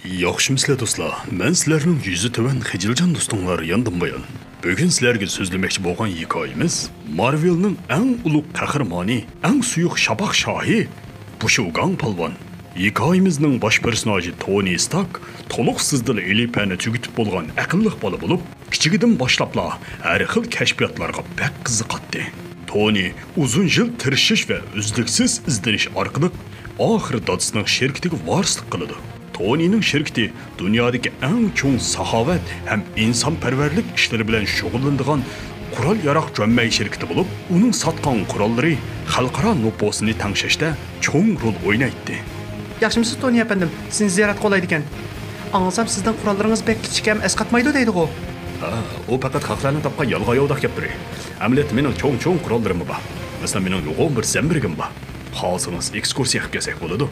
Yaxshimisilar do'stlar? Men sizlarning yuzi tuban Xijiljon do'stinglar yondim-bayon. Bugun sizlarga so'zlamoqchi bo'lgan hikoyamiz Marvelning eng ulug' qahramoni, eng suyuq shaboq shohi Bushugang polvon. Hikoyamizning bosh personaji Tony Stark to'liq sizdil ilipani tugitib bo'lgan aqlli bola bo'lib, kichigidan boshlabla har xil kashfiyotlarga bak qiziqatdi. Tony uzun yil tirishish va uzluksiz izdanish orqali oxiri dadasining shirkatiga varislik qiladi. Tony'ning shirkati dunyodagi eng cho'ng saxovat ham insonparvarlik ishlari bilan shug'ullanadigan qurol yaroq jo'mmay shirkati bo'lib, uning sotgan qurollari xalqaro noposini tangshashda cho'ng rol o'ynaydi. Yaxshimisiz Tony efendim, sizni ziyorat qolaydi ekan. Anlasam sizdan qurollaringiz bek kichik ham esqatmaydi deydi-ku. Ha, u faqat xalqlarning topgan yolg'oyoqda gapiri. Amaliyot mening cho'ng qurollarim bor. Masalan, mening yo'g'on bir zambrigim bor. Hozirimiz ekskursiyaga kelsak bo'ladi.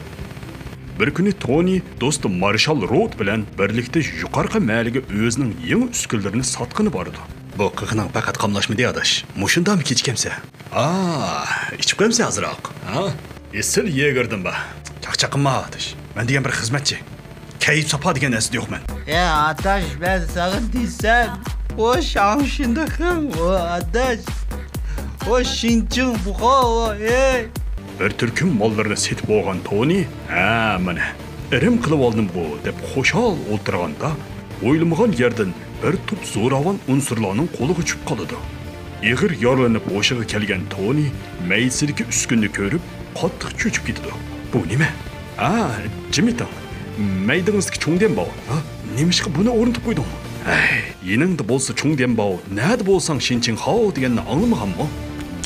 Bir kuni Tony do'sti Marshall Road bilan birlikda yuqorqi mahaliga o'zining yangi uskullarini sotqini bordi. Bu qiqning faqat qamlashmidi adash. Mushundami kechkamsa? Ichib qo'ymsa azroq. Esil yegardim ba. Chaqchaqma adash. Men degan bir xizmatchi. Kayıp sapa degan narsa yo'qman. Adash, ben sana desem, o şanşındakım, o adash. O şinçin buğa o, Bir türküm mallarını setip olgan Tony, mana, irim qilib oldim bu deb xo'shal o'tirganda, o'ylamag'an yerdan bir tup zo'ravon unsurlarning qo'liga tushib qoladi. Ig'ir yorlanib o'shiga kelgan Tony maysidagi uskunni ko'rib, qattiq cho'chib ketdi. Bu nima? Jimitan. Maydingizdagi cho'ngdan bor. Nimishqa buni o'rnatib qo'yding? Yeningda bo'lsa cho'ngdan bor, nada bo'lsang shinching ho deganni anglamaganmi?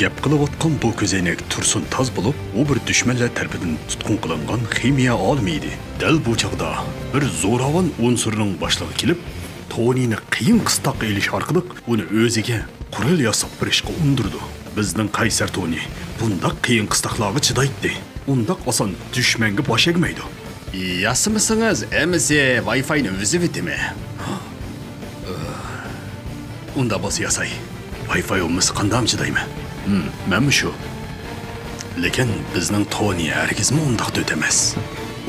Gap qilayotgan bu ko'zoynak tursun taz bo'lib, u bir dushmanlar tarafidan tutqun qilingan ximiya olimi edi. Dal bu chaqda bir zo'ravon unsurining boshlig'i kelib, Tony'ni qiyin qistoq elish orqali uni o'ziga qurol yasab berishga undirdi. Bizning qaysar Tony bundaq qiyin qistoqlarga chidaydi. Undaq oson dushmanga bosh egmaydi. Yasimisingiz, emisi Wi-Fi'ni o'zi bitimi? Unda bos yasay. Wi-Fi olmasa qandam chidaymi? Menmi shu. Lekin bizning Tony hargizmi undaq o'tamas.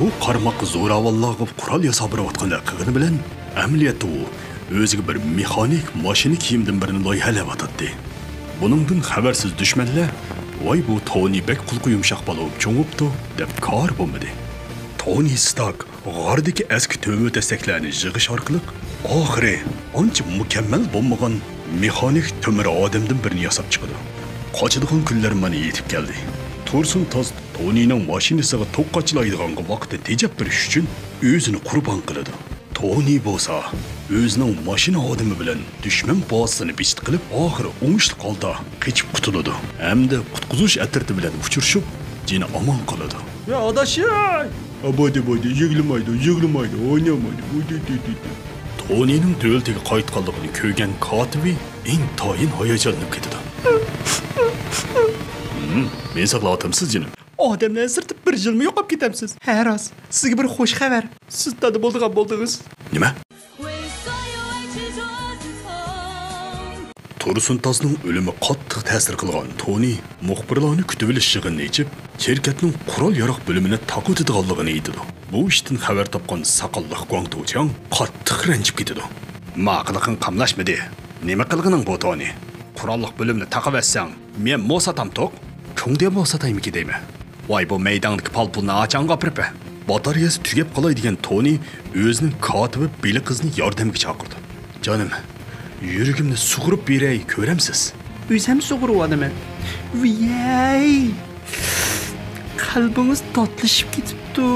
U qarmoq zo'ravonlarga qurol yasab berayotganlar qilgani bilan amaliyotda u o'ziga bir mexanik mashina kiyimdan birini loyihalab atadi. Buningdan xabarsiz dushmanlar voy bu Tony bek qulqi yumshoq bo'lib cho'ngibdi deb kor bo'lmadi. Tony Stark g'ordagi eski to'mi tasaklarni yig'ish orqali oxiri ancha mukammal bo'lmagan mexanik to'mir odamdan birini yasab chiqdi. Qochadigan kunlar mana yetib keldi. Tursun toz Tony'ning mashinasiga to'qqachilaydiganga vaqtda tejab berish uchun o'zini qurbon qiladi. Tony bo'lsa o'zining mashina odami bilan dushman bossini bichit qilib, oxiri o'ngishli holda qochib qutuladi. Hamda qutqizish atirti bilan uchrashib, jini omon qoladi. Ya adashay! Abadi yig'lamaydi, o'ynamaydi. Tony'ning do'ltiga qaytganligini ko'rgan kotibi intoyin hayajonlanib ketdi. Men saqlatamsiz jinim. Odamlar sirtib bir yilmi yo'qib ketamsiz. Ha, rost. Sizga bir xush xabar. Siz tada bo'ldingiz. Nima? Tursun Tazning o'limi qattiq ta'sir qilgan Tony muxbirlarni kutib olish yig'inini ichib, shirkatning qurol yaroq bo'limini taqib o'tadiganligini aytdi. Bu ishdan xabar topgan saqolli Guangtuchang qattiq ranjib ketdi. Maqliqin qamlashmadi. Nima qilganing bu Tony? Qurolliq bo'limni taqib olsang, men mosatam to'q, cho'ngda mosataymi deymi? Voy bu maydondagi palpulni achanga pirpa. Batariyasi tugab qolay degan Tony o'zining kotibi Beli qizni yordamga chaqirdi. Jonim, yuragimni sug'urib beray, ko'ramsiz. O'zim sug'urib odaman. Viyay! Qalbingiz totlashib ketibdi.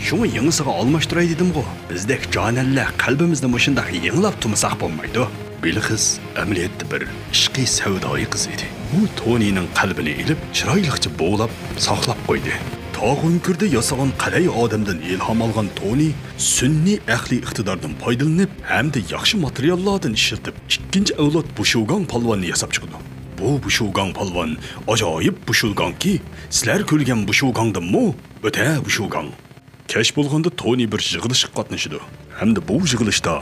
Shuni yangisiga almashtiray dedim-ku. Bizdek jonallar qalbimizni mushundaq yanglab turmasak bo'lmaydi. Beli qiz amaliyotda bir ishqiy savdoyi qiz edi. U Tony'ning qalbini ilib, chiroyliqcha bo'g'lab, saqlab qo'ydi. Tog'unkirda yasagan qalay odamdan ilhom olgan Tony sunniy aqliy iqtidordan foydalanib, hamda yaxshi materiallardan ishlatib, ikkinchi avlod Bushugang polvonni yasab chiqdi. Bu Bushugang polvon ajoyib Bushugangki, sizlar ko'rgan Bushugangdanmi? O'ta Bushugang. Kesh bo'lganda Tony bir yig'ilishga qatnashdi. Hamda bu yig'ilishda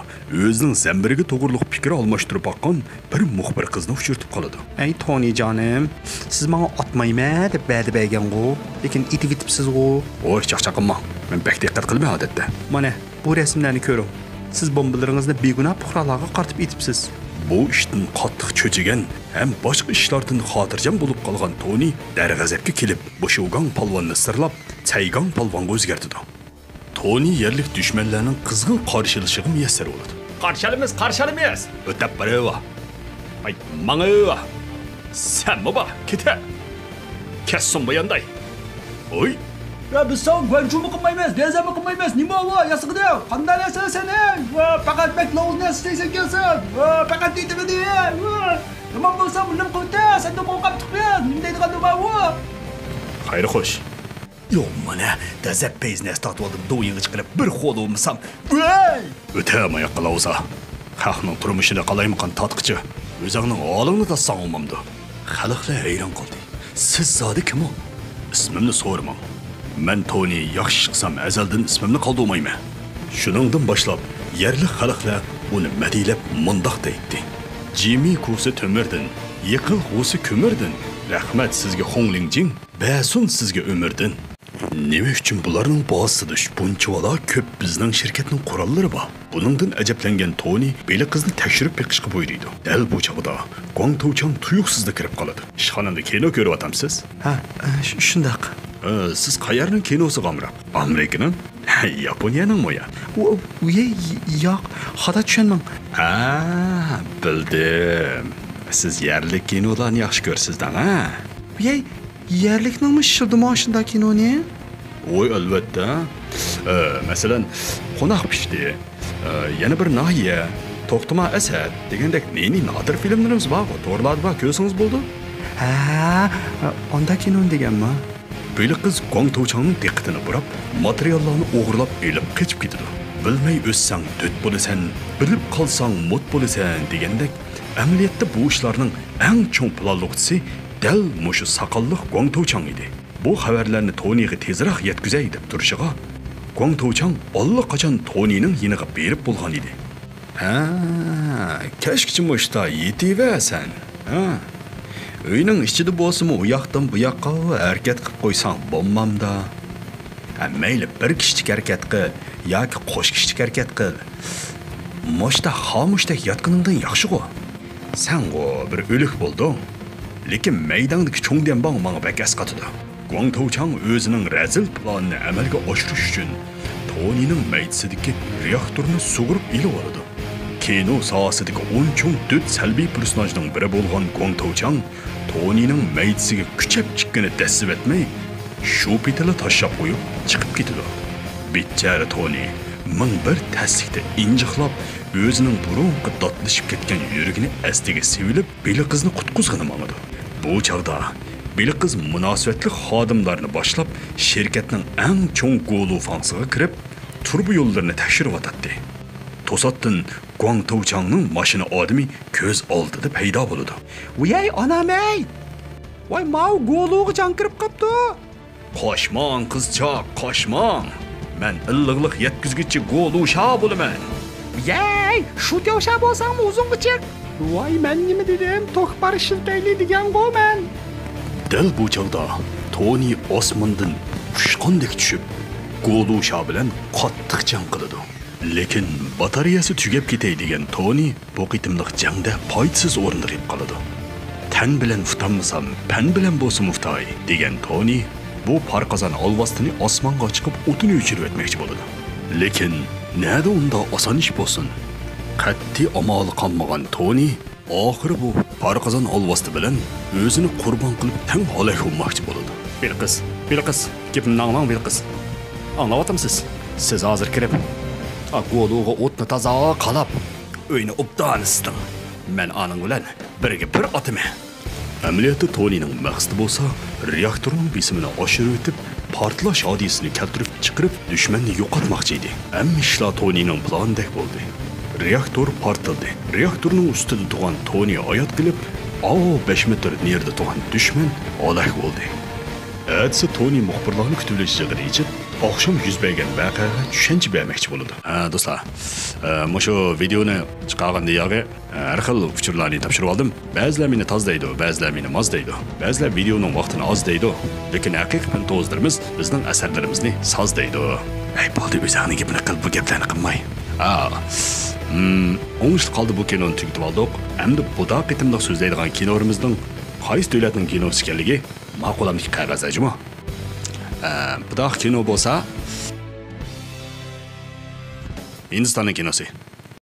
o'zining zambiriga to'g'riliq fikr almashtirib baqqan bir muxbir qizni uchirtib qoladi. Ey Tony jonim, siz menga otmayma deb va'da bergan-ku, lekin itib-itibsiz-ku. Voy chaqchaqimma. Men bek diqqat qilmay odatda. Mana bu rasmlarni ko'ring. Siz bombalarıngizni begunoh fuqarolarga qartib etibsiz. Bu ishdan qattiq cho'chigan ham boshqa ishlardan xotirjam bo'lib qolgan Toni darg'azabga kelib, Bo'shogan polvonni sirlab, Chaygan polvonga o'zgartirdi. Toni yerlik dushmanlarning qizg'in qarshilashiga muyassar bo'ldi. Qarshilamiz. O'tab barava. Ay, manga. Sen mi ba? Kete. Kessin bu yanday. Oy. Ya biz sen güvençu mu kılmayız, deze mi kılmayız, nima var, yasık diyor. Kandan yasın senin. Fakat beklavuz ne isteysen gelsin. Fakat değil mi diye. Tamam olsa bunu kılta, sen de korkap tıklayın. Nimdeydi kandı var. Hayır hoş. Yok bana, deze bezine statı aldım, doğuyunu çıkarıp bir kol olmasam. Ötemeye kılavuza. Xalqning turmushini qalaymiqan tatqichi. O'zingning holingni da sağolmamdı. Xalqlar hayron qoldi. Siz zodi kim o? İsmimni so'ramang. Men Toni yaxshi chiqsam azaldan ismimni qoldirmayman. Shuningdan boshlab yerli xalqlar uni madilab mundoq deydi. Jimi kusi tömirdin, yiqil g'usi ko'mirdin. Rahmat sizga Honglingjing, basun sizga umrdin. Nima uchun bularning boshida bunchalar ko'p bizning shirkatning qurollari bor? Buningdan ajablangan Toni beli qizni tekshirib beqishga buyurdi. Dal bu chog'da Guangtouchang tuyuqsizda kirib qoladi. Ishxonada kino ko'ryapsiz? Ha, shundaq. Siz qayerning kinosi g'amroq? Amerikaning? Yaponiyaning mo'ya? Yo'q, xato tushunmang. Ha, bildim. Siz yerli kinolarni yaxshi ko'rsizdan, ha? Yerlikningmi shildimoshida kinoni? Oy, albatta. Masalan, qo'noq pishdi. Yana bir nahiya, To'xtama Asad degandek neni nodir filmlarimiz bor. To'g'riladi va ko'rsangiz bo'ldi. Ha, onda kinon deganmi? Böyle qiz Guangtouchangning diqqatini burab, materiallarni o'g'irlab elib qochib ketadi. Bilmay o'ssang döt bo'lasan, bilib qolsang mut bo'lasan degandek, amaliyotda bu ishlarning eng cho'ng planlovchisi dal mushu saqalliq Guangtouchang edi. Bu xabarlarni Toniga tezroq yetkazay deb turishiga Guangtouchang allaqachon Tonining yiniga berib bo'lgan edi. Ha, kashkichi mushta yetivasan. Ha. Uyning ichida bo'lsa-mu, u yoqdan bu yoqqa harakat qilib qo'ysang bo'lmamda. Mayli bir kishilik harakat qil yoki qo'sh kishilik harakat qil. Moshta xomushdek yotganingdan yaxshi-ku. Sen o bir o'lik bo'lding. Lekin maydondagi cho'ngdan bang menga bak asqatidi. Guangtouchang o'zining razil planini amalga oshirish uchun Tonining maydisidagi reaktorni sug'urib ilib oladi. Kino sohasidagi o'ncho'ng to'rt salbiy personajning biri bo'lgan Guangtouchang Tonining maydisiga kuchab chiqqani dasib etmay, shu petala tashlab qo'yib chiqib ketadi. Bichara Toni ming bir taslikda injiqlab, o'zining burunqi dotlashib ketgan yuragini astiga sevilib, beli qizni qutqizgani mamadi. Bu chog'da beli qiz munosabatli xodimlarni boshlab, shirkatning eng cho'ng golufansiga kirib, turbu yo'llarini tekshirib o'tadi. To'satdan Guangtouchangning mashina odami ko'z oldida paydo bo'ladi. Voy onam-ey! Voy mau goluga jon kirib qopti. Qo'shmang qizchoq, qo'shmang. Men illiqlik yetkizgichi golusha bo'laman. Yey, shu yo'sha bo'lsam uzungacha. Voy, men nima dedim? To'xbar shiltayli degan-ku men. Dal bu chog'da Toni osmondan ushqondek tushib, golusha bilan qattiq jang qiladi. Lekin batareyasi tugab ketay degan Toni bu qitimliq jangda foydasiz o'rinda qoladi. Tan bilan futanmasam, pan bilan bo'lsa muftay degan Toni bu parqazan olvastini osmonga chiqib o'tini o'chirib o'tmoqchi bo'ladi. Lekin nada unda oson ish bo'lsin. Qat'iy amal qilmagan Toni oxiri bu parqazan olvasti bilan o'zini qurbon qilib tang halok bo'lmoqchi bo'ladi. Bilqiz, gapimni anglang Bilqiz. Anglayapsizsiz? Siz hozir kirib Goluga o'tni toza qalab, uyni obdan isitdim. Men aning bilan birga bir otime. Amaliyotda Tonining maqsadi bo'lsa, reaktorning besimini oshirib o'tib, portlash hodisasini keltirib chiqarib, dushmanni yo'qotmoqchi edi. Ammo ishlar Tonining planidek bo'ldi. Reaktor portladı. Reaktorning ustida turgan Toni oyat qilib, 5 metr nerda turgan dushman halok bo'ldi. Atsa Toni muxbirlarni kutib olishga rejib, oqshom yuz bergan voqeaga tushuncha bermoqchi bo'ladi. Do'stlar, shu videoni chiqarganda yo'g'i har xil uchurlarni topshirib oldim. Ba'zilar meni tozlaydi, ba'zilar meni mozdaydi. Ba'zilar videoning vaqtini oz deydi, lekin haqiqatan to'zdirimiz bizning asarlarimizni sozlaydi. Ey, bo'ldi, o'zingning gapini qil, bu gaplarni qilmay. O'ngishli qoldi bu kinoni tugatib oldik. Endi buda qitimliq so'zlaydigan kinorimizning qaysi davlatning kinosi ekanligi ma'qulamlik qog'oz ajmo. Buda kino bo'lsa Hindistonning kinosi.